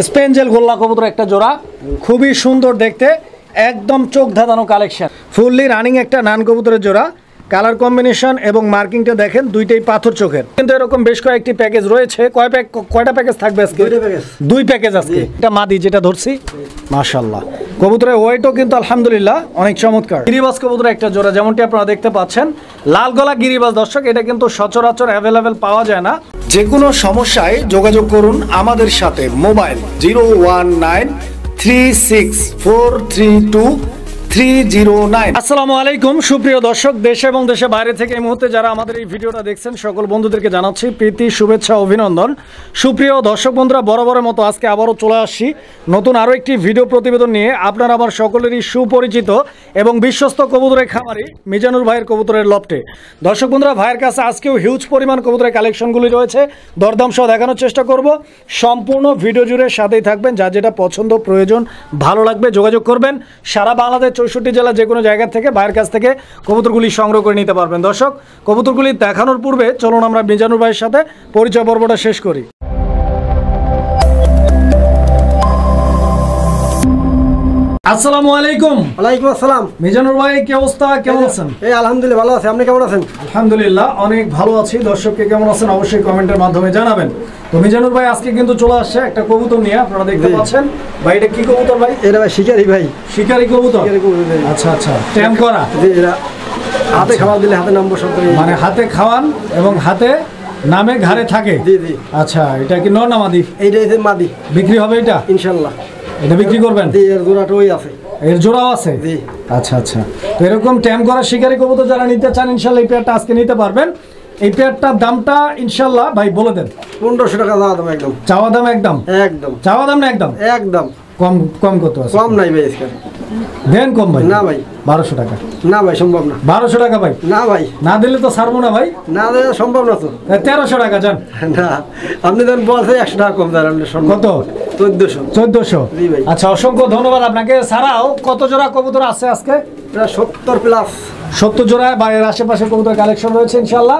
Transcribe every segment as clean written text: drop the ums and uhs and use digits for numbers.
স্পেঞ্জেল গোল্লা কবুতর একটা জোড়া, খুবই সুন্দর দেখতে, একদম চোখ ধাঁধানো কালেকশন, ফুললি রানিং একটা নান কবুতরের জোড়া। কালার কম্বিনেশন এবং মার্কিংটা দেখেন, দুইটাই পাথর চোখের। কিন্তু এরকম বেশ কয়েকটি প্যাকেজ রয়েছে। কয়টা প্যাকেজ থাকবে আজকে? দুই প্যাকেজ আজকে। এটা মাদি যেটা ধরছি, মাশাআল্লাহ কবুতরের ওয়েটও কিন্তু আলহামদুলিল্লাহ অনেক চমৎকার। গিরিবাজ কবুতরের একটা জোড়া, যেমনটি আপনারা দেখতে পাচ্ছেন, লাল গলা গিরিবাজ। দর্শক, এটা কিন্তু সচরাচর অ্যাভেলেবেল পাওয়া যায় না। যে কোনো সমস্যায় যোগাযোগ করুন আমাদের সাথে। মোবাইল 01936432309। আসসালামু আলাইকুম সুপ্রিয় দর্শক, দেশে এবং দেশে বাইরে থেকে এই মুহূর্তে যারা আমাদের এই ভিডিওটা দেখছেন, সকল বন্ধুদেরকে জানাচ্ছি প্রীতি, শুভেচ্ছা, অভিনন্দন। সুপ্রিয় দর্শক বন্ধুরা, বরাবরের মতো আজকে আবারও চলে আসছি নতুন আরও একটি ভিডিও প্রতিবেদন নিয়ে। আপনারা আমার সকলেরই সুপরিচিত এবং বিশ্বস্ত কবুতরের খামারি মিজানুর ভাইয়ের কবুতরের লফটে। দর্শক বন্ধুরা, ভাইয়ের কাছে আজকেও হিউজ পরিমাণ কবুতরের কালেকশনগুলি রয়েছে, দরদাম সহ দেখানোর চেষ্টা করব। সম্পূর্ণ ভিডিও জুড়ে সাথেই থাকবেন। যা যেটা পছন্দ, প্রয়োজন, ভালো লাগবে যোগাযোগ করবেন। সারা বাংলাদেশ 64 জেলা যে কোনো জায়গা থেকে ভাইয়ের কাছ থেকে কবুতরগুলি সংগ্রহ করে নিতে পারবেন। দর্শক, কবুতরগুলি দেখানোর পূর্বে চলুন আমরা মিজানুর ভাইয়ের সাথে পরিচয় পর্বটা শেষ করি। আসসালামু আলাইকুম। ওয়ালাইকুম আসসালাম। মিজানুর ভাই, কি অবস্থা, কেমন আছেন? এই আলহামদুলিল্লাহ ভালো আছি, আপনি কেমন আছেন? আলহামদুলিল্লাহ অনেক ভালো আছি। দর্শককে কেমন আছেন অবশ্যই কমেন্টের মাধ্যমে জানাবেন। তো মিজানুর ভাই আজকে কিন্তু চলে আসছে একটা কবুতর নিয়ে, আপনারা দেখতে পাচ্ছেন। ভাই, এটা কি কবুতর ভাই? এটা ভাই শিকারি ভাই। শিকারি কবুতর? আচ্ছা আচ্ছা, ট্যাম করা? জি, এরা হাতে খাবার দিলে হাতে নামবো সব, মানে হাতে খাওয়ান এবং হাতে নামে ঘাড়ে থাকে? জি জি। আচ্ছা, এটা কি নর না মাদি? এইটা হচ্ছে মাদি। বিক্রি হবে এটা ইনশাআল্লাহ? এটা বিক্রি করবেন? জি, এর জোড়াটা ওই আছে। এর জোড়াও আছে? জি। আচ্ছা আচ্ছা, তো এরকম ট্যাম করা শিকারি কবুতর যারা নিতে চান, ইনশাআল্লাহ এই পেয়ারটা আজকে নিতে পারবেন। এই পেয়ারটার দামটা ইনশাআল্লাহ ভাই বলে দেন। 1500 টাকা চাওয়া দাম। একদম চাওয়া দাম? একদম একদম চাওয়া দাম না? একদম একদম। কম কম কত আছে? কম নাই ভাই আজকে। দেন কম ভাই? না ভাই, 1200 টাকা। না ভাই সম্ভব না। 1200 টাকা ভাই? না ভাই, না দিলে তো ছাড়বো না ভাই। না দিলে সম্ভব না তো। 1300 টাকা যান। না, আপনি দেন বলছেন 100 টাকা কম দেন। কত? 1400। 1400? জি ভাই। আচ্ছা, অসংখ্য ধন্যবাদ আপনাকে। ছাড়াও কত জোড়া কবুতর আছে আজকে? প্রায় 70 প্লাস। 70 জোড়া বাইরের আশেপাশে কবুতর কালেকশন রয়েছে ইনশাআল্লাহ।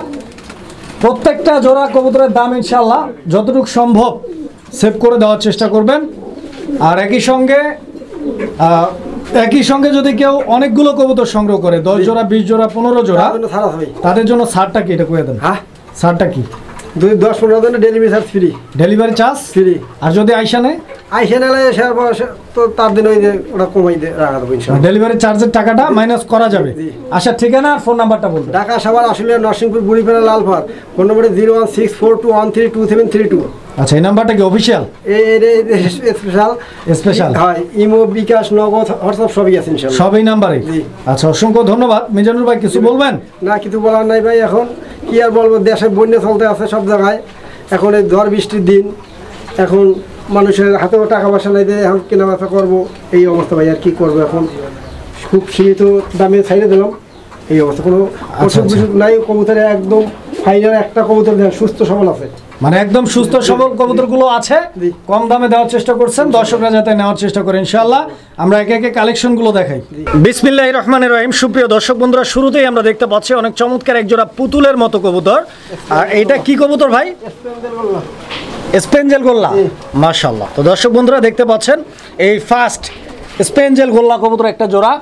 প্রত্যেকটা জোড়া কবুতরের দাম ইনশাআল্লাহ যতটুকু সম্ভব সেভ করে দেওয়ার চেষ্টা করবেন। আর একই সঙ্গে যদি কেউ অনেকগুলো কবুতর সংগ্রহ করে, 10 জোড়া, 20 জোড়া, 15 জোড়া, তাদের জন্য ছাড়টা কি, এটা কয়ে দেন। হ্যাঁ, ছাড়টা কি? 10-15 জনের delivery charge free. Delivery charge free. আর যদি আইসা নেয়? আইসা নিলে তো তার দিন ওই যে ওটা কমাই রাখা দেবো ইনশাআল্লাহ। ডেলিভারি চার্জের টাকাটা মাইনাস করা যাবে। আচ্ছা, ঠিকানা আর ফোন নাম্বারটা বলবেন। ঢাকা সাভার আশুলিয়া নরসিংপুর বুড়িপাড়া লালপাড়। ফোন নম্বরে 01642132732। আচ্ছা, এই নাম্বারটা কি অফিসিয়াল? স্পেশাল স্পেশাল হয়। ইমো, বিকাশ, নগদ, হোয়াটসঅ্যাপ সবই আছে ইনশাআল্লাহ। সব এই নাম্বারে? আচ্ছা, অসংখ্য ধন্যবাদ। মিজানুর ভাই, কিছু বলবেন? না, কিছু বলার নাই ভাই। এখন কি আর বলবো, দেশে বন্যা চলতে আছে সব জায়গায়। এখন এই ঝড় বৃষ্টির দিন, এখন মানুষের হাতেও টাকা পয়সা নাই দিয়ে এখন কেনাবেচা করবো, এই অবস্থা ভাই। আর কি করবো, এখন খুব সীমিত দামে ছাইড়ে দিলাম, এই অবস্থা। কোনো অসুখ বিসুখ নাই। কবুতরে একদম ফাইনাল একটা কবুতর দেন, সুস্থ সবল আছে, মানে একদম সুস্থ সবল কবুতরগুলো আছে, কম দামে দেওয়ার চেষ্টা করছেন। দর্শকরা যাতে নেওয়ার চেষ্টা করে ইনশাআল্লাহ। আমরা একে একে কালেকশনগুলো দেখাই। বিসমিল্লাহির রহমানির রহিম। সুপ্রিয় দর্শক বন্ধুরা, শুরুতেই আমরা দেখতে পাচ্ছি অনেক চমৎকার একজোড়া পুতুলের মতো কবুতর। আর এইটা কি কবুতর ভাই? স্পেঞ্জেল গোল্লা। মাশাআল্লাহ। তো দর্শক বন্ধুরা দেখতে পাচ্ছেন, এই ফার্স্ট স্পেঞ্জেল গোল্লা কবুতর একটা জোড়া,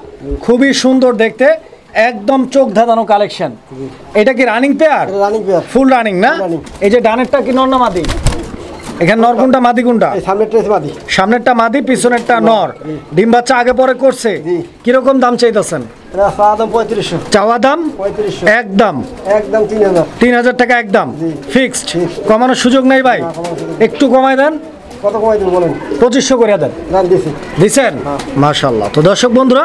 খুবই সুন্দর দেখতে, একদম চোখ ধাঁধানো কালেকশন। এটা কি running pair? Running pair, full running না? এই যে ডানেরটা কি নর না মাদি? এখানে নর কোনটা, মাদি কোনটা? সামনেরটা মাদি, পিছনেরটা নর। ডিম বাচ্চা আগে পরে করছে। কিরকম দাম চাইতেছেন? চাওয়া দাম? একদম 3000 টাকা একদম ফিক্সড। কমানোর সুযোগ নেই ভাই? একটু কমাই দেন। কত কমাই দেন বলেন? 2500 করে দেন। দিছেন? মাশাআল্লাহ। তো দর্শক বন্ধুরা,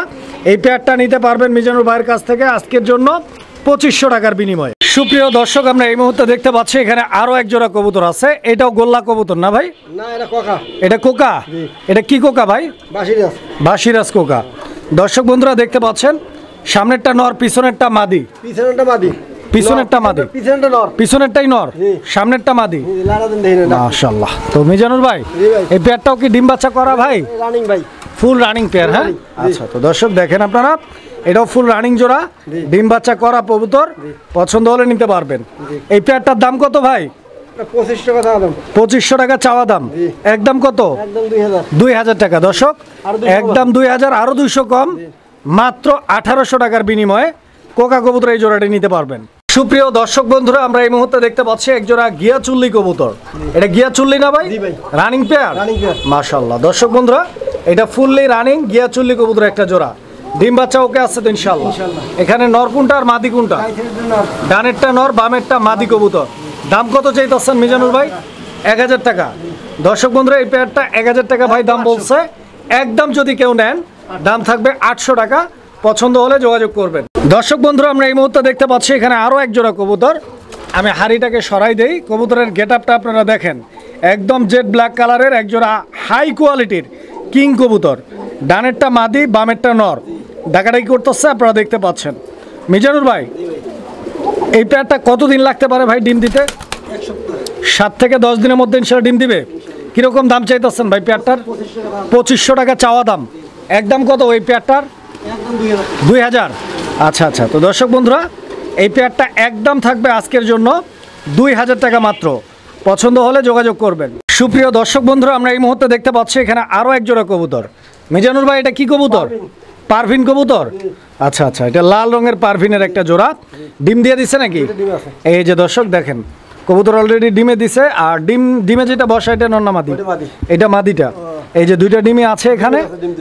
এই পেয়ারটা নিতে পারবেন মিজানুর ভাইয়ের কাছ থেকে আজকের জন্য 2500 টাকার বিনিময়ে। সুপ্রিয় দর্শক, আমরা এই মুহূর্তে দেখতে পাচ্ছি এখানে আরো এক জোড়া কবুতর আছে। এটাও গোল্লা কবুতর না ভাই? না, এটা কোকা। এটা কোকা? এটা কি কোকা ভাই? বাসিরাজ। বাসিরাজ কোকা। দর্শক বন্ধুরা দেখতে পাচ্ছেন, সামনেরটা নর, পিছনেরটা মাদি। পিছনেরটা মাদি, পিছনেরটা মাদি, পিছনেরটা নর, পিছনেরটাই নর, সামনেরটা মাদি। মাশাআল্লাহ। তো মিজানুর ভাই, এই পেয়ারটাও কি ডিম বাচ্চা করা ভাই? রানিং ভাই, ফুল রানিং পেয়ার। হ্যাঁ, আচ্ছা। তো দর্শক দেখেন আপনারা, এটাও ফুল রানিং জোড়া, ডিম বাচ্চা করা কবুতর। পছন্দ হলে নিতে পারবেন। এই পেয়ারটার দাম কত ভাই? 2500 টাকা দাম। 2500 টাকা চাওয়া দাম, জি। একদম কত? একদম 2000। 2000 টাকা দর্শক, আরো 200 একদম 2000, আরো 200 কম, মাত্র 1800 টাকার বিনিময়ে কোকা কবুতর এই জোড়াটি নিতে পারবেন। সুপ্রিয় দর্শক বন্ধুরা, আমরা এই মুহূর্তে দেখতে পাচ্ছি এক জোড়া গিয়া চুল্লি কবুতর। এটা গিয়া চুল্লি না ভাই? জি ভাই। Running pair. Running pair। মাশাআল্লাহ দর্শক বন্ধুরা, এটা ফুললি রানিং গিয়া চুল্লি কবুতর একটা জোড়া। ডিম বাচ্চা ওকে আছে তো ইনশাআল্লাহ? ইনশাআল্লাহ। এখানে নর কোনটা আর মাদি কোনটা? কাইথের জন্য ডানেরটা নর, বামেরটা মাদি কবুতর। দাম কত চাইতেছেন মিজানুর ভাই? 1000 টাকা। দর্শক বন্ধুরা, এই পেয়ারটা 1000 টাকা ভাই দাম বলছে। একদম যদি কেউ নেন দাম থাকবে 800 টাকা। পছন্দ হলে যোগাযোগ করবেন। দর্শক বন্ধুরা, আমরা এই মুহূর্তে দেখতে পাচ্ছি এখানে আরো এক জোড়া কবুতর। আমি হাড়িটাকে সরাই দেই, কবুতরের গেটআপটা আপনারা দেখেন, একদম জেড ব্ল্যাক কালারের এক জোড়া হাই কোয়ালিটির কিং কবুতর। ডানেরটা মাদি, বামেরটা নর। ডাকাডাকি করতেছে, আপনারা দেখতে পাচ্ছেন। মিজানুর ভাই, এই পেয়ারটা কতদিন লাগতে পারে ভাই ডিম দিতে? 7 থেকে 10 দিনের মধ্যে ইনশাআল্লাহ ডিম দিবে। কিরকম দাম চাইতেছেন ভাই পেয়ারটার? 2500 টাকা চাওয়া দাম, একদম কত ওই পেয়ারটার? একদম 2000। 2000। আচ্ছা আচ্ছা, তো দর্শক বন্ধুরা, এই পেয়ারটা একদম থাকবে আজকের জন্য 2000 টাকা মাত্র। পছন্দ হলে যোগাযোগ করবেন। সুপ্রিয় দর্শক বন্ধুরা, আমরা এই মুহূর্তে দেখতে পাচ্ছি এখানে আরো এক জোড়া কবুতর। মিজানুর ভাই, এটা কি কবুতর? পারভিন কবুতর। আচ্ছা আচ্ছা, এটা লাল রঙের পারভিনের একটা জোড়া। ডিম দিয়ে দিছে নাকি? ডিম আছে। এই যে দর্শক দেখেন, কবুতর অলরেডি ডিমে দিছে। আর ডিমে যেটা বসা এটা নর না মাদি? ওটা মাদি। এটা মাদিটা। এই যে দুইটা ডিমই আছে এখানে।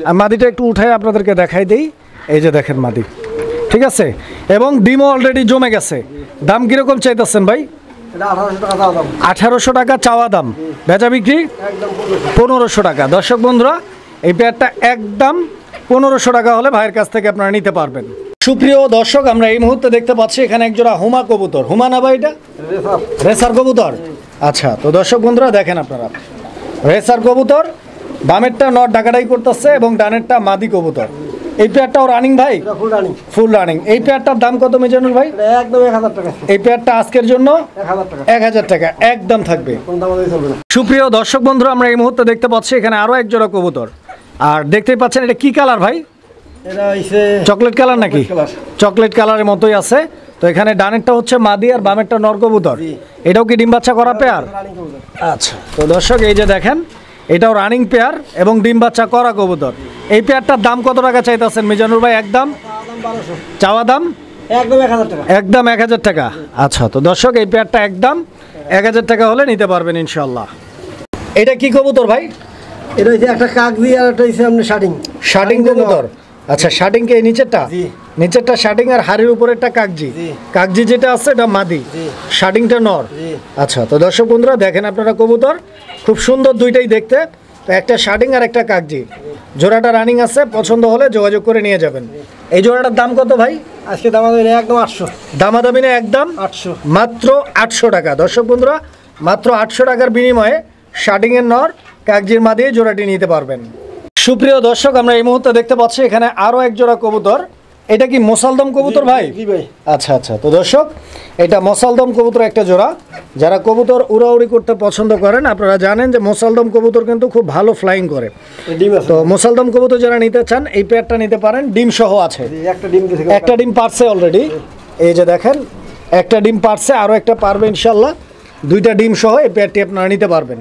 আর মাদিটা একটু উঠাই আপনাদেরকে দেখাই দেই। এই যে দেখেন মাদি, ঠিক আছে, এবং ডিমও অলরেডি জমে গেছে। দাম কিরকম চাইতেছেন ভাই? এটা 1800 টাকা দাম। 1800 টাকা চাওয়া দাম, বেচা বিক্রি একদম 1500 টাকা। দর্শক বন্ধুরা, এই পেয়ারটা একদম 1500 টাকা হলে ভাইয়ের কাছ থেকে আপনারা নিতে পারবেন। সুপ্রিয় দর্শক, আমরা এই মুহূর্তে দেখতে পাচ্ছি এখানে এক জোড়া হুমা কবুতর। হুমা না ভাই এটা? রেসার। রেসার কবুতর। আচ্ছা, তো দর্শক বন্ধুরা দেখেন আপনারা, রেসার কবুতর, বামেরটা নর ডাকাডাই করতেছে এবং ডানেরটা মাদি কবুতর। এই পেয়ারটাও রানিং ভাই? এটা ফুল রানিং। Full running. এই পেয়ারটার দাম কত মিজানুর ভাই? এটা একদম 1000 টাকা। এই পেয়ারটা আজকের জন্য 1000 টাকা। 1000 টাকা একদম থাকবে। কোন দাম দিয়ে চলবে না। সুপ্রিয় দর্শক বন্ধুরা, আমরা এই মুহূর্তে দেখতে পাচ্ছি এখানে আরো এক জোড়া কবুতর। আর দেখতেই পাচ্ছেন, এটা কি কালার ভাই? এটা হইছে চকলেট কালার নাকি? Chocolate colour. চকলেট কালারের মতোই আছে। তো এখানে ডানেরটা হচ্ছে মাদি আর বামেরটা নর কবুতর। জি। এটাও কি ডিম বাচ্চা করা পেয়ার? রানিং কবুতর। আচ্ছা, তো দর্শক এই যে দেখেন, এটাও রানিং পেয়ার এবং ডিম বাচ্চা করা কবুতর। এই পেয়ারটার দাম কত টাকা চাইতেছেন মিজানুর ভাই? একদম দাম 1200। চাওয়া দাম একদম 1000 টাকা। একদম 1000 টাকা। আচ্ছা, তো দর্শক এই পেয়ারটা একদম 1000 টাকা হলে নিতে পারবেন ইনশাল্লাহ। এটা কি কবুতর ভাই? এটা হইছে একটা কাকদি আর একটা হইছে আপনি শার্টিং। শার্টিং কবুতর। আচ্ছা, শার্টিং কে নিচেরটা? জি। নিচেরটা শার্টিং আর হাড়ির উপরেরটা কাকজি। জি। কাকজি যেটা আছে এটা মাদি, জি। শার্টিংটা নর। জি। আচ্ছা, তো দর্শক বন্ধুরা দেখেন আপনারা কবুতর খুব সুন্দর দুইটাই দেখতে। তো একটা শার্টিং আর একটা কাকজি, জোড়াটা রানিং আছে। পছন্দ হলে যোগাযোগ করে নিয়ে যাবেন। এই জোড়াটার দাম কত ভাই? আজকে দাম হবে একদম 800। দামাদামি না একদম 800। মাত্র 800 টাকা। দর্শক বন্ধুরা, মাত্র 800 টাকার বিনিময়ে শার্টিংয়ের নর, কাকজির মাদি জোড়াটি নিতে পারবেন। সুপ্রিয় দর্শক, আমরা এই মুহূর্তে দেখতে পাচ্ছি এখানে আরো এক জোড়া কবুতর। এটা কি মোসালদম কবুতর ভাই? জি ভাই। আচ্ছা আচ্ছা, তো দর্শক এটা মোসালদম কবুতর একটা জোড়া। যারা কবুতর উড়াউড়ি করতে পছন্দ করেন, আপনারা জানেন যে মোসালদম কবুতর কিন্তু খুব ভালো ফ্লাইং করে। ডিম আছে। তো মোসালদম কবুতর যারা নিতে চান এই পেয়ারটা নিতে পারেন। ডিম সহ আছে, জি, একটা ডিম দিছে। একটা ডিম পারছে অলরেডি। এই যে দেখেন, একটা ডিম পারছে, আরো একটা পারবে ইনশাল্লাহ। দুইটা ডিম সহ এই পেয়ারটি আপনারা নিতে পারবেন।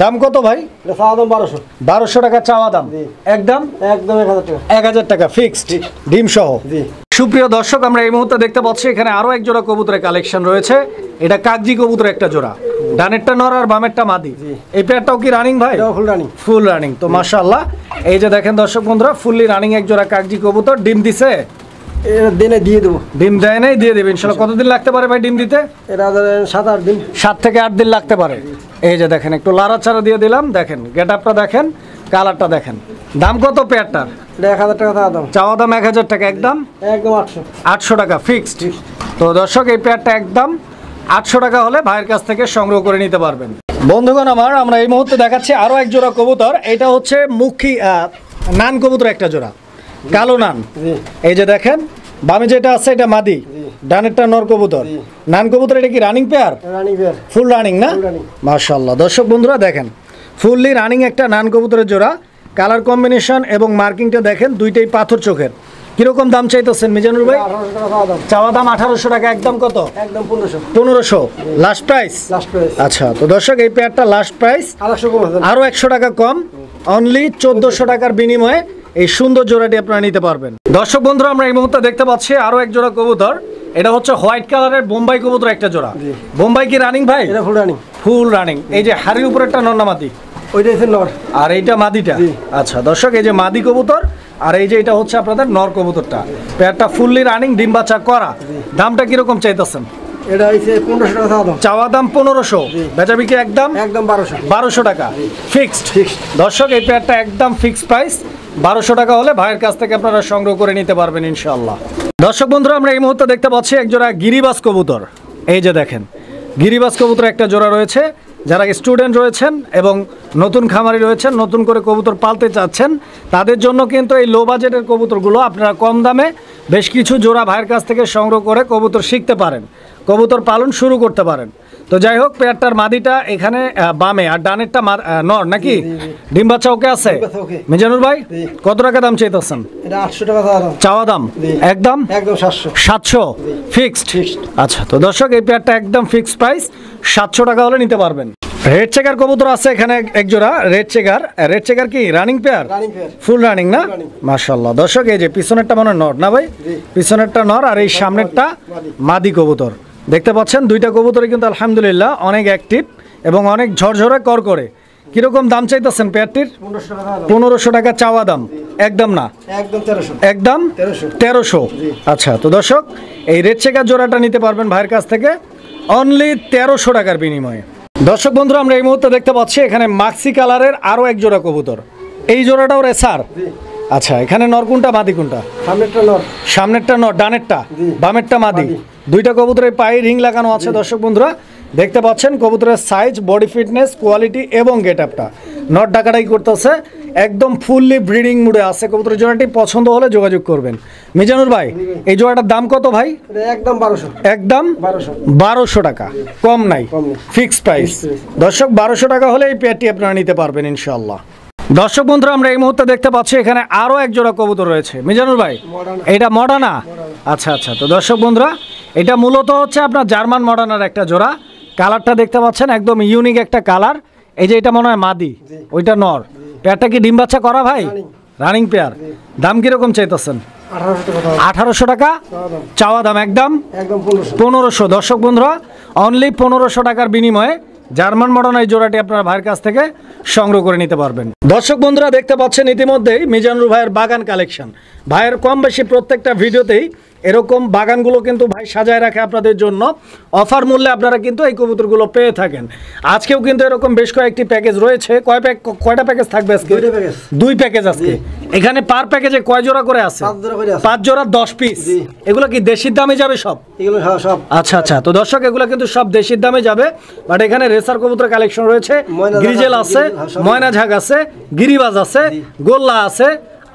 দাম কত ভাই? এটা চাওয়া দাম 1200। 1200 টাকা চাওয়া দাম, জি। একদম একদম 1000 টাকা। 1000 টাকা ফিক্সড ডিম সহ। জি। সুপ্রিয় দর্শক, আমরা এই মুহূর্তে দেখতে পাচ্ছি এখানে আরো এক জোড়া কবুতরের কালেকশন রয়েছে। এটা কাকজি কবুতর একটা জোড়া, ডানেরটা নর আর বামেরটা মাদি। এই পেয়ারটাও কি রানিং ভাই? এটাও ফুল রানিং। Full running. তো মাশাআল্লাহ, এই যে দেখেন দর্শক বন্ধুরা, ফুললি রানিং এক জোড়া কাকজি কবুতর। ডিম দিছে? এটা দিনে দিয়ে দেবো। ডিম দেয় নাই, দিয়ে দেবে ইনশাল্লাহ। কতদিন লাগতে পারে ভাই ডিম দিতে? এটা ধরেন 7-8 দিন। 7 থেকে 8 দিন লাগতে পারে। এই যে দেখেন, একটু লাড়াচাড়া দিয়ে দিলাম। দেখেন গেটআপটা দেখেন, কালারটা দেখেন। দাম কত পেয়ারটার? এটা 1000 টাকা চাওয়া দাম। চাওয়া দাম 1000 টাকা, একদম একদম 800। 800 টাকা ফিক্সড। তো দর্শক, এই পেয়ারটা একদম 800 টাকা হলে ভাইয়ের কাছ থেকে সংগ্রহ করে নিতে পারবেন। বন্ধুগণ আমার, আমরা এই মুহূর্তে দেখাচ্ছি আরো এক জোড়া কবুতর। এটা হচ্ছে মুখী নান কবুতর একটা জোড়া, কালো নান। জি। এই যে দেখেন, বামে যেটা আছে এটা মাদি, ডানেরটা নর কবুতর। জি। নান কবুতর এটা কি running pair? Running pair. Full running না? Full running। মাশাআল্লাহ। দর্শক বন্ধুরা দেখেন, ফুললি রানিং একটা নান কবুতরের জোড়া। কালার কম্বিনেশন এবং মার্কিংটা দেখেন, দুইটাই পাথর চোখের। কিরকম দাম চাইতেছেন মিজানুর ভাই? 1800 টাকা চাওয়া দাম। চাওয়া দাম 1800 টাকা, একদম কত? একদম 1500 1500 লাস্ট প্রাইস। Last price. আচ্ছা, তো দর্শক এই পেয়ারটা লাস্ট প্রাইস, আর 100 কম আছে। আরো 100 টাকা কম, অনলি 1400 টাকার বিনিময়ে এই সুন্দর জোড়াটি আপনারা নিতে পারবেন। দর্শক বন্ধুরা, আমরা এই মুহূর্তে দেখতে পাচ্ছি আরো এক জোড়া কবুতর। এটা হচ্ছে হোয়াইট কালারের বোম্বাই কবুতর একটা জোড়া। বোম্বাই কি রানিং ভাই? এটা ফুল রানিং। Full running. এই যে হাড়ির উপরে একটা নর না মাদি? ওইটা হচ্ছে নর। আর এইটা মাদিটা? জি। আচ্ছা দর্শক, এই যে মাদি কবুতর আর এই যে এটা হচ্ছে আপনাদের নর কবুতরটা। পেয়ারটা ফুললি রানিং, ডিম বাচ্চা করা। দামটা কিরকম চাইতেছেন? এটা হচ্ছে 1500 টাকা চাওয়া দাম। চাওয়া দাম 1500, বেচা বিক্রি একদম একদম 1200। 1200 টাকা ফিক্সড। Fixed। দর্শক এই পেয়ারটা একদম ফিক্সড প্রাইস, 1200 টাকা হলে ভাইয়ের কাছ থেকে আপনারা সংগ্রহ করে নিতে পারবেন ইনশাআল্লাহ। দর্শক বন্ধুরা, আমরা এই মুহূর্তে দেখতে পাচ্ছি এক জোড়া গিরিবাজ কবুতর। এই যে দেখেন, গিরিবাজ কবুতর একটা জোড়া রয়েছে। যারা স্টুডেন্ট রয়েছেন এবং নতুন খামারি রয়েছেন, নতুন করে কবুতর পালতে চাচ্ছেন, তাদের জন্য কিন্তু এই লো বাজেটের কবুতরগুলো আপনারা কম দামে বেশ কিছু জোড়া ভাইয়ের কাছ থেকে সংগ্রহ করে কবুতর শিখতে পারেন, কবুতর পালন শুরু করতে পারেন। তো যাই হোক, পেয়ারটার মাদিটা এখানে বামে আর ডানেরটা নর নাকি? ডিম বাচ্চা ওকে আছে? ডিম বাচ্চা ওকে। মিজানুর ভাই কত টাকা দাম চাইতেছেন? এটা 800 টাকা চাওয়া দাম। চাওয়া দাম একদম একদম 700। 700 ফিক্সড। আচ্ছা, তো দর্শক এই পেয়ারটা একদম ফিক্সড প্রাইস, 700 টাকা হলে নিতে পারবেন। রেড চেকার কবুতর আছে এখানে এক জোড়া। রেড চেকার কি running pair? Running pair. Full running না? মাশাআল্লাহ। দর্শক এই যে পিছনেরটা মনে হয় নর না ভাই? পিছনেরটা নর আর এই সামনেরটা মাদি কবুতর। দেখতে পাচ্ছেন দুইটা কবুতরই কিন্তু আলহামদুলিল্লাহ অনেক অ্যাক্টিভ এবং অনেক ঝরঝরে করে। কিরকম দাম চাইতেছেন পেয়ারটির? 1500 টাকা চাওয়া দাম। 1500 টাকা চাওয়া দাম, একদম না? একদম 1300। একদম 1300। আচ্ছা, তো দর্শক এই রেড চেকার জোড়াটা নিতে পারবেন ভাইয়ের কাছ থেকে অনলি 1300 টাকার বিনিময়ে। দর্শক বন্ধুরা, আমরা এই মুহূর্তে দেখতে পাচ্ছি এখানে মাক্সি কালারের আরো এক জোড়া কবুতর। এই জোড়াটাও রেসার? আচ্ছা, এখানে নর কোনটা মাদি কোনটা? সামনেরটা নর। সামনেরটা নর, ডানেরটা বামেরটা মাদি। দুইটা কবুতরের পায়ে রিং লাগানো আছে। দর্শক বন্ধুরা দেখতে পাচ্ছেন কবুতরের সাইজ, বডি ফিটনেস, কোয়ালিটি এবং গেট আপটা নট ডাকাটাই করতেছে, একদম ফুললি ব্রিডিং মুডে আছে। কবুতরের জোড়াটি পছন্দ হলে যোগাযোগ করবেন। মিজানুর ভাই, এই জোড়াটার দাম কত ভাই? এটা একদম 1200। একদম 1200 টাকা, কম নাই, ফিক্সড প্রাইস। দর্শক 1200 টাকা হলে এই পেয়ারটি আপনারা নিতে পারবেন ইনশাআল্লাহ। দর্শক বন্ধুরা, আমরা এই মুহূর্তে দেখতে পাচ্ছি এখানে আরো এক জোড়া কবুতর রয়েছে। মিজানুর ভাই, এটা মডার্না? আচ্ছা আচ্ছা, তো দর্শক বন্ধুরা এটা মূলত হচ্ছে আপনার জার্মান মডার্নার একটা জোড়া। কালারটা দেখতে পাচ্ছেন একদম ইউনিক একটা কালার। এই যে এটা মনে হয় মাদি, ওইটা নর। পেয়ারটা কি ডিম বাচ্চা করা ভাই? Running pair. দাম কিরকম চাইতেছেন? 1800 টাকা চাওয়া দাম, একদম 1500। দর্শক বন্ধুরা অনলি 1500 টাকার বিনিময়ে জার্মান মডার্ন এই জোড়াটি আপনারা ভাইয়ের কাছ থেকে সংগ্রহ করে নিতে পারবেন। দর্শক বন্ধুরা দেখতে পাচ্ছেন ইতিমধ্যেই মিজানুর ভাইয়ের বাগান কালেকশন। ভাইয়ের কম বেশি প্রত্যেকটা ভিডিওতেই এরকম বাগানগুলো কিন্তু ভাই সাজায় রাখে আপনাদের জন্য। অফার মূল্যে আপনারা কিন্তু এই কবুতরগুলো পেয়ে থাকেন। আজকেও কিন্তু এরকম বেশ কয়েকটি প্যাকেজ রয়েছে। কয়টা প্যাকেজ থাকবে আজকে? 2 প্যাকেজ আজকে। এখানে পার প্যাকেজে কয় জোড়া করে আছে? 5 জোড়া 10 পিস। এগুলো কি দেশির দামে যাবে সব? এগুলো সব। আচ্ছা আচ্ছা, তো দর্শক এগুলো কিন্তু সব দেশির দামে যাবে। বাট এখানে রেসার কবুতর কালেকশন রয়েছে, গ্রিজেল আছে, ময়না ঝাগ আছে, গিরিবাজ আছে, গোল্লা আছে,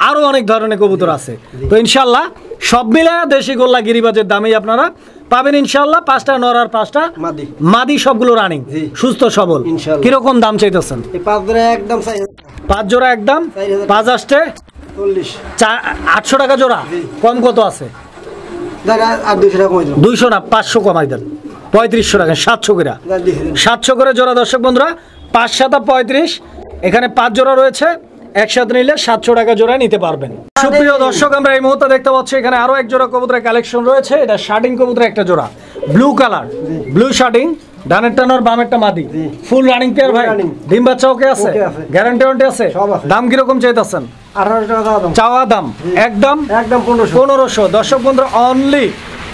আরো অনেক ধরনের কবুতর আছে। তো ইনশাল্লাহ সব মিলে দেশি গোল্লা গিরিবাজের দামেই আপনারা পাবেন ইনশাল্লাহ। 5টা নর আর 5টা মাদি, সবগুলো রানিং, সুস্থ সবল। কিরকম দাম চাইতেছেন? 5 জোড়া একদম 5 আসতে 800 টাকা জোড়া। কম কত আছে? 200 না, 500 কমাই দেন, 3500 টাকা, 700 করে। 700 করে জোড়া দর্শক বন্ধুরা, 5 7 35। এখানে 5 জোড়া রয়েছে, একসাথে নিলে 700 টাকা জোড়া নিতে পারবেন। সুপ্রিয় দর্শক, আমরা এই মুহূর্তে দেখতে পাচ্ছি এখানে আরো এক জোড়া কবুতরের কালেকশন রয়েছে। এটা শার্টিং কবুতরের একটা জোড়া, ব্লু কালার, ব্লু শার্টিং, ডানেরটা নর বামেরটা মাদি, ফুল রানিং পেয়ার ভাই। ডিম বাচ্চা ওকে আছে? গ্যারান্টি আছে? দাম কিরকম চাইতেছেন? 1800 টাকা চাওয়া দাম, একদম 1500। দর্শক বন্ধুরা অনলি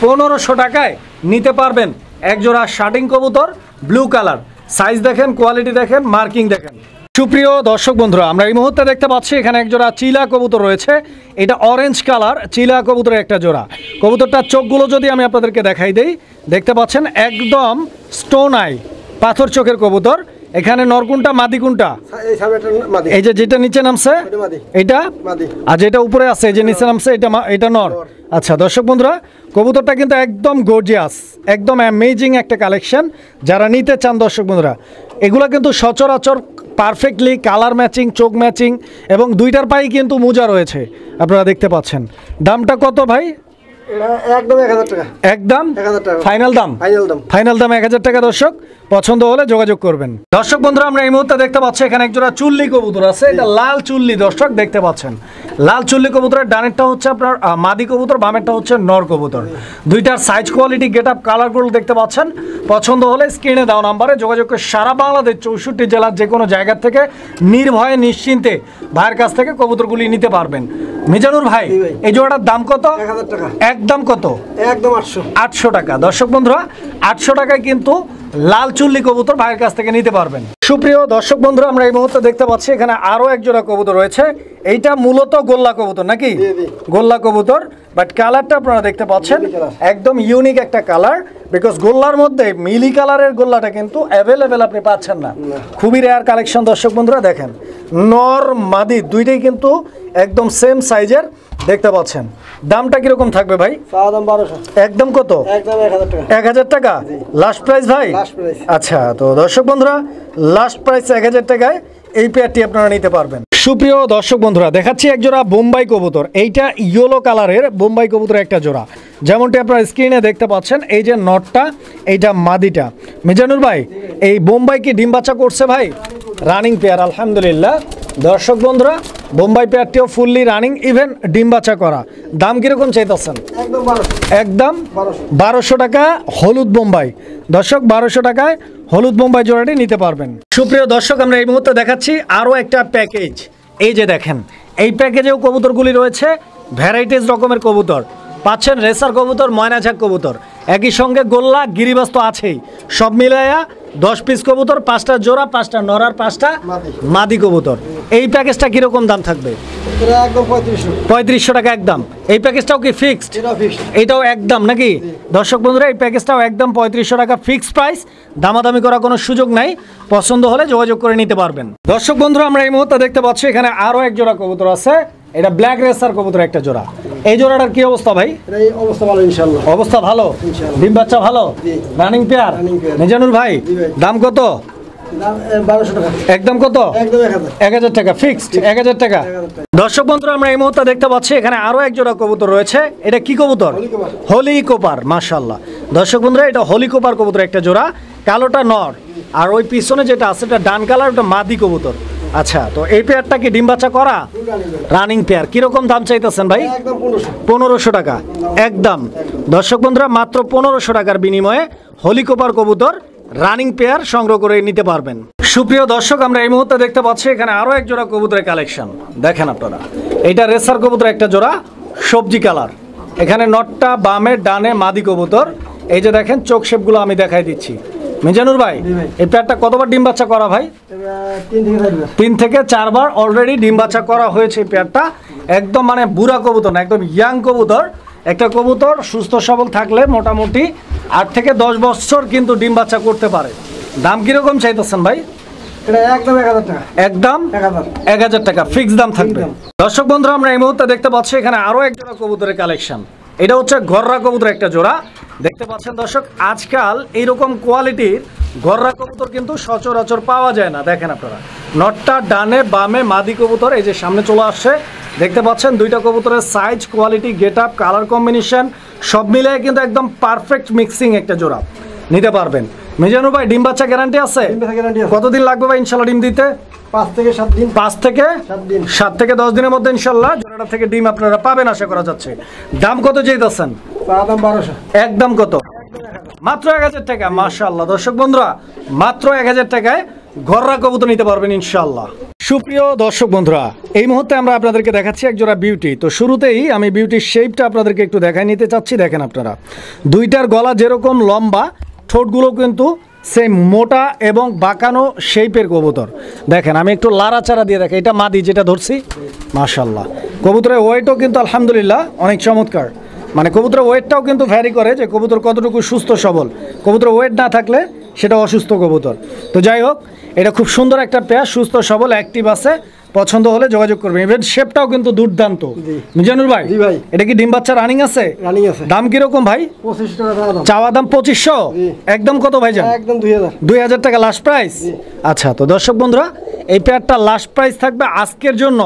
1500 টাকায় নিতে পারবেন এক জোড়া শার্টিং কবুতর, ব্লু কালার। সাইজ দেখেন, কোয়ালিটি দেখেন, মার্কিং দেখেন। সুপ্রিয় দর্শক বন্ধুরা, আমরা এই মুহূর্তে দেখতে পাচ্ছি এখানে এক জোড়া চিলা কবুতর রয়েছে। এটা অরেঞ্জ কালার চিলা কবুতরের একটা জোড়া। কবুতরটার চোখগুলো যদি আমি আপনাদেরকে দেখাই দেই, দেখতে পাচ্ছেন একদম স্টোন আই, পাথর চোখের কবুতর। এখানে নর কোনটা মাদি কোনটা? এই যে যেটা নিচে নামছে এটা, আর যেটা উপরে আছে এই যে নিচে নামছে এটা নর। আচ্ছা দর্শক বন্ধুরা, কবুতরটা কিন্তু একদম গর্জিয়াস, একদম অ্যামেজিং একটা কালেকশন। যারা নিতে চান দর্শক বন্ধুরা, এগুলো কিন্তু সচরাচর পারফেক্টলি কালার ম্যাচিং, চোখ ম্যাচিং এবং দুইটার পায়ে কিন্তু মোজা রয়েছে, আপনারা দেখতে পাচ্ছেন। দামটা কত ভাই? এটা একদম 1000 টাকা। একদম 1000 টাকা ফাইনাল দাম? ফাইনাল দাম। ফাইনাল দাম 1000 টাকা। দর্শক পছন্দ হলে যোগাযোগ করবেন। দর্শক বন্ধুরা, আমরা এই মুহূর্তে দেখতে পাচ্ছি এখানে একজোড়া চুল্লি কবুতর আছে। এটা লাল চুল্লি, দর্শক দেখতে পাচ্ছেন। লাল চুল্লি কবুতরের ডানেরটা হচ্ছে আপনার মাদি কবুতর, বামেরটা হচ্ছে নর কবুতর। দুইটার সাইজ, কোয়ালিটি, গেট আপ, কালারগুলো দেখতে পাচ্ছেন। পছন্দ হলে স্ক্রিনে দেওয়া নাম্বারে যোগাযোগ করে সারা বাংলাদেশ 64 জেলার যে কোনো জায়গা থেকে নির্ভয়ে নিশ্চিন্তে ভাইয়ের কাছ থেকে কবুতরগুলি নিতে পারবেন। মিজানুর ভাই, এই জোড়াটার দাম কত? 1000 টাকা। একদম কত? একদম 800। 800 টাকা। দর্শক বন্ধুরা, 800 টাকায় কিন্তু লাল চুল্লি কবুতর ভাইয়ের কাছ থেকে নিতে পারবেন। সুপ্রিয় দর্শক বন্ধুরা, আমরা এই মুহূর্তে দেখতে পাচ্ছি এখানে আরো এক জোড়া কবুতর রয়েছে। এইটা মূলত গোল্লা কবুতর নাকি? গোল্লা কবুতর, বাট কালারটা আপনারা দেখতে পাচ্ছেন একদম ইউনিক একটা কালার। বিকজ গোল্লার মধ্যে মিলি কালারের গোল্লাটা কিন্তু অ্যাভেলেবেল আপনি পাচ্ছেন না, খুবই রেয়ার কালেকশন। দর্শক বন্ধুরা দেখেন, নর মাদি দুইটাই কিন্তু একদম সেম সাইজের দেখতে পাচ্ছেন। দামটা কিরকম থাকবে ভাই? দাম 1200। একদম কত? একদম 1000 টাকা। 1000 টাকা লাস্ট প্রাইস ভাই? Last price. আচ্ছা, তো দর্শক বন্ধুরা, লাস্ট প্রাইস 1000 টাকায় এই পেয়ারটি আপনারা নিতে পারবেন। সুপ্রিয় দর্শক বন্ধুরা, দেখাচ্ছি এক জোড়া বোম্বাই কবুতর। এইটা ইয়েলো কালারের বোম্বাই কবুতর একটা জোড়া, যেমনটি আপনারা স্ক্রিনে দেখতে পাচ্ছেন। এই যে নটটা, এইটা মাদিটা। মিজানুর ভাই, এই বোম্বাই কি ডিম বাচ্চা করছে ভাই? রানিং পেয়ার, আলহামদুলিল্লাহ। দর্শক বন্ধুরা, বোম্বাই পেয়ারটিও ফুললি রানিং, ইভেন ডিম বাচ্চা করা। দাম কিরকম চাইতেছেন? একদম 1200। একদম 1200 টাকা হলুদ বোম্বাই। দর্শক 1200 টাকায় হলুদ বোম্বাই জোড়াটি নিতে পারবেন। সুপ্রিয় দর্শক, আমরা এই মুহূর্তে দেখাচ্ছি আরও একটা প্যাকেজ। এই যে দেখেন, এই প্যাকেজেও কবুতরগুলি রয়েছে, ভ্যারাইটিস রকমের কবুতর পাচ্ছেন। রেসার কবুতর, ময়নাঝাক কবুতর, একই সঙ্গে গোল্লা, গিরিবাস তো আছেই। সব মিলাইয়া 10 পিস কবুতর, 5টা জোড়া, 5টা নরার, 5টা মাদি কবুতর। এই প্যাকেজটা কিরকম দাম থাকবে? এটা একদম 3500। 3500 টাকা একদম। এই প্যাকেজটাও কি ফিক্সড? এটা ফিক্সড। এইটাও একদম নাকি? দর্শক বন্ধুরা, এই প্যাকেজটাও একদম 3500 টাকা ফিক্সড প্রাইস, দামাদামি করার কোনো সুযোগ নাই। পছন্দ হলে যোগাযোগ করে নিতে পারবেন। দর্শক বন্ধুরা, আমরা এই মুহূর্তে দেখতে পাচ্ছি এখানে আরও এক জোড়া কবুতর আছে। এটা ব্ল্যাক রেসার কবুতর একটা জোড়া। এই জোড়াটার কি অবস্থা ভাই? এই অবস্থা ভালো ইনশাআল্লাহ। অবস্থা ভালো, ডিম বাচ্চা ভালো, রানিং পেয়ার। মিজানুর ভাই, দাম কত? দাম 1200 টাকা। একদম কত? একদম 1000। 1000 টাকা ফিক্সড, 1000 টাকা। দর্শক বন্ধুরা, আমরা এই মুহূর্তে দেখতে পাচ্ছি এখানে আরো এক জোড়া কবুতর রয়েছে। এটা কি কবুতর? হলি কোপার, মাশাআল্লাহ। দর্শক বন্ধুরা, এটা হলি কোপার কবুতর একটা জোড়া। কালোটা নর, আর ওই পিছনে যেটা আছে এটা ডান কালার, ওটা মাদি কবুতর। আচ্ছা, তো এই পেয়ারটা কি ডিম বাচ্চা করা? Running pair. কিরকম দাম চাইতেছেন ভাই? একদম 1500। 1500 টাকা একদম। দর্শক বন্ধুরা, মাত্র 1500 টাকার বিনিময়ে হলি কোপার কবুতর রানিং পেয়ার সংগ্রহ করে নিতে পারবেন। সুপ্রিয় দর্শক, আমরা এই মুহূর্তে দেখতে পাচ্ছি এখানে আরো এক জোড়া কবুতরের কালেকশন। দেখেন আপনারা, এইটা রেসার কবুতর একটা জোড়া, সবজি কালার। এখানে নটটা বামে, ডানে মাদি কবুতর। এই যে দেখেন, চোখ শেপগুলো আমি দেখাই দিচ্ছি। মিজানুর ভাই, এই পেয়ারটা কতবার ডিম বাচ্চা করা ভাই? 3 থেকে 4 বার অলরেডি ডিম বাচ্চা করা হয়েছে। এই পেয়ারটা একদম মানে বুড়া কবুতর না, একদম ইয়াং কবুতর। একটা কবুতর সুস্থ সবল থাকলে মোটামুটি 8 থেকে 10 বছর কিন্তু ডিম বাচ্চা করতে পারে। দাম কিরকম চাইতেছেন ভাই? এটা একদম 1000 টাকা। একদম 1000 টাকা ফিক্স দাম থাকবে। দর্শক বন্ধুরা, আমরা এই মুহূর্তে দেখতে পাচ্ছি এখানে আরো এক জোড়া কবুতরের কালেকশন। এটা হচ্ছে গররা কবুতর একটা জোড়া। দেখতে পাচ্ছেন দর্শক, আজকাল এইরকম কোয়ালিটির গররা কবুতর কিন্তু সচরাচর পাওয়া যায় না। দেখেন আপনারা, নটটা ডানে বামে মাদি কবুতর এই যে সামনে চলে আসছে। দেখতে পাচ্ছেন দুইটা কবুতরের size, quality, get up, colour combination সব মিলিয়ে কিন্তু একদম পারফেক্ট মিক্সিং একটা জোড়া নিতে পারবেন। মিজানু ভাই, ডিম বাচ্চা গ্যারান্টি আছে? কতদিন লাগবে ভাই ইনশাল্লাহ ডিম দিতে? 5 থেকে 7 দিন। 5 থেকে 7 থেকে 10 দিনের মধ্যে ইনশাল্লাহ জোড়াটা থেকে ডিম আপনারা পাবেন আশা করা যাচ্ছে। দাম কত চাইতেছেন? দাম 1200। একদম কত? মাত্র 1000 টাকা। মাশাআল্লাহ। দর্শক বন্ধুরা, মাত্র 1000 টাকায় গররা কবুতর নিতে পারবেন ইনশাআল্লাহ। সুপ্রিয় দর্শক বন্ধুরা, এই মুহূর্তে আমরা আপনাদেরকে দেখাচ্ছি এক জোড়া বিউটি। তো শুরুতেই আমি বিউটির শেপটা আপনাদেরকে একটু দেখাই নিতে চাচ্ছি। দেখেন আপনারা, দুইটার গলা যেরকম লম্বা, ঠোঁটগুলো কিন্তু সেই মোটা এবং বাঁকানো শেপের কবুতর। দেখেন, আমি একটু লাড়াচাড়া দিয়ে দেখেন। এটা মাদি যেটা ধরছি, মাশাআল্লাহ। কবুতরের ওয়েটও কিন্তু আলহামদুলিল্লাহ অনেক চমৎকার। মানে কবুতরের ওয়েটটাও কিন্তু ভ্যারি করে যে কবুতর কতটুকু সুস্থ সবল। কবুতরের ওয়েট না থাকলে সেটা অসুস্থ কবুতর। তো যাই হোক, এটা খুব সুন্দর একটা পেয়ার, সুস্থ সবল অ্যাক্টিভ আছে, পছন্দ হলে যোগাযোগ করবেন। ইভেন শেপটাও কিন্তু দুর্দান্ত। মিজানুর ভাই, জি ভাই। এটা কি ডিম বাচ্চা রানিং আছে? রানিং আছে। দাম কিরকম ভাই? 25 টাকা দাম। চাওয়া দাম 2500, একদম কত ভাই জান? একদম 2000। 2000 টাকা লাস্ট প্রাইস। আচ্ছা, তো দর্শক বন্ধুরা, এই পেয়ারটা লাস্ট প্রাইস থাকবে আজকের জন্য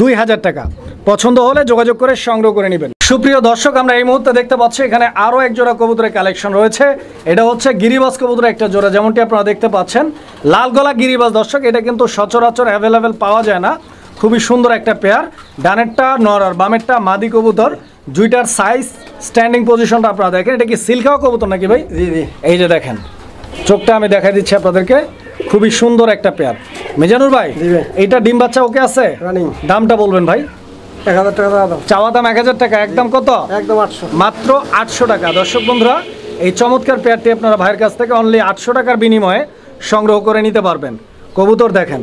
2000 টাকা। পছন্দ হলে যোগাযোগ করে সংগ্রহ করে নেবেন। সুপ্রিয় দর্শক, আমরা এই মুহূর্তে দেখতে পাচ্ছি এখানে আরো এক জোড়া কবুতরের কালেকশন রয়েছে। এটা হচ্ছে গিরিবাজ কবুতরের একটা জোড়া, যেমনটি আপনারা দেখতে পাচ্ছেন, লাল গলা গিরিবাজ। দর্শক, এটা কিন্তু সচরাচর অ্যাভেলেবেল পাওয়া যায় না। খুবই সুন্দর একটা পেয়ার, ডানেরটা নর আর বামেরটা মাদি কবুতর। দুইটার সাইজ, স্ট্যান্ডিং পজিশনটা আপনারা দেখেন। এটা কি সিল্কাও কবুতর নাকি ভাই? জি জি। এই যে দেখেন, চোখটা আমি দেখাই দিচ্ছি আপনাদেরকে, খুবই সুন্দর একটা পেয়ার। মিজানুর ভাই, জি ভাই। এইটা ডিম বাচ্চা ওকে আছে? রানিং। দামটা বলবেন ভাই। 1000 টাকা দাম। চাওয়া দাম 1000 টাকা, একদম কত? একদম 800। মাত্র 800 টাকা। দর্শক বন্ধুরা, এই চমৎকার পেয়ারটি আপনারা ভাইয়ের কাছ থেকে অনলি 800 টাকার বিনিময়ে সংগ্রহ করে নিতে পারবেন। কবুতর দেখেন।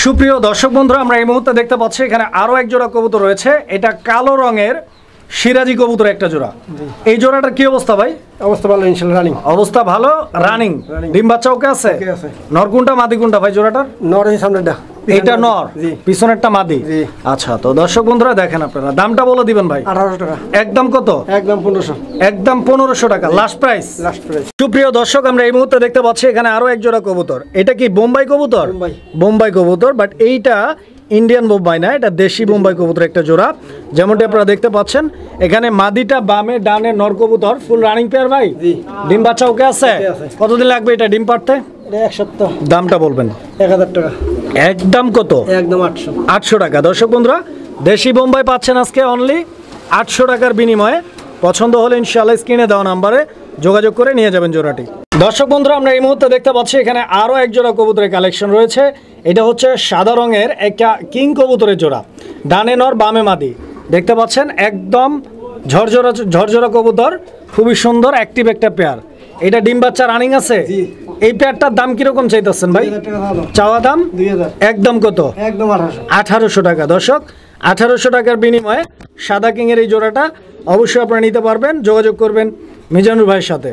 সুপ্রিয় দর্শক বন্ধুরা, আমরা এই মুহূর্তে দেখতে পাচ্ছি এখানে আরো এক জোড়া কবুতর রয়েছে। এটা কালো রঙের সিরাজি কবুতর একটা জোড়া। এই জোড়াটার কি অবস্থা ভাই? অবস্থা ভালো ইনশাআল্লাহ। রানিং। অবস্থা ভালো, রানিং। ডিম বাচ্চা ওকে আছে? ওকে আছে। নর কোনটা মাদি কোনটা ভাই জোড়াটার? নর এই সামনেটা। এটা নর, জি। পিছনেরটা মাদি। জি। আচ্ছা, তো দর্শক বন্ধুরা দেখেন, আপনারা দামটা বলে দিবেন ভাই। 1800 টাকা। একদম কত? একদম 1500। একদম 1500 টাকা লাস্ট প্রাইস। Last price. সুপ্রিয় দর্শক, আমরা এই মুহূর্তে দেখতে পাচ্ছি এখানে আরো এক জোড়া কবুতর। এটা কি বোম্বাই কবুতর? বোম্বাই। বোম্বাই কবুতর, বাট এইটা ইন্ডিয়ান বোম্বাই না, এটা দেশি বোম্বাই কবুতর একটা জোড়া, যেমনটি আপনারা দেখতে পাচ্ছেন। এখানে মাদিটা বামে, ডানে নর কবুতর। ফুল রানিং পেয়ার ভাই? জি। ডিম বাচ্চা ওকে আছে? ওকে আছে। কতদিন লাগবে এটা ডিম পাড়তে? এটা 1 সপ্তাহ। দামটা বলবেন। 1000 টাকা। একদম কত? একদম 800। 800 টাকা। দর্শক বন্ধুরা, দেশি বোম্বাই পাচ্ছেন আজকে অনলি 800 টাকার বিনিময়ে। পছন্দ হলে ইনশাআল্লাহ স্ক্রিনে দেওয়া নাম্বারে যোগাযোগ করে নিয়ে যাবেন জোড়াটি। দর্শক বন্ধুরা, আমরা এই মুহূর্তে দেখতে পাচ্ছি এখানে আরো এক জোড়া কবুতরের কালেকশন রয়েছে। এটা হচ্ছে সাদা রঙের একটা কিং কবুতরের জোড়া, ডানে নর বামে মাদি। দেখতে পাচ্ছেন একদম ঝরঝরা ঝরঝরা কবুতর, খুবই সুন্দর অ্যাক্টিভ একটা পেয়ার। এটা ডিম বাচ্চা রানিং আছে? জি। এই পেয়ারটার দাম কিরকম চাইতেছেন ভাই? 2000 টাকা দাম। চাওয়া দাম 2000। একদম কত? একদম 1800। 1800 টাকা। দর্শক, 1800 টাকার বিনিময়ে সাদা কিংয়ের এই জোড়াটা অবশ্যই আপনারা নিতে পারবেন। যোগাযোগ করবেন মিজানুর ভাইয়ের সাথে।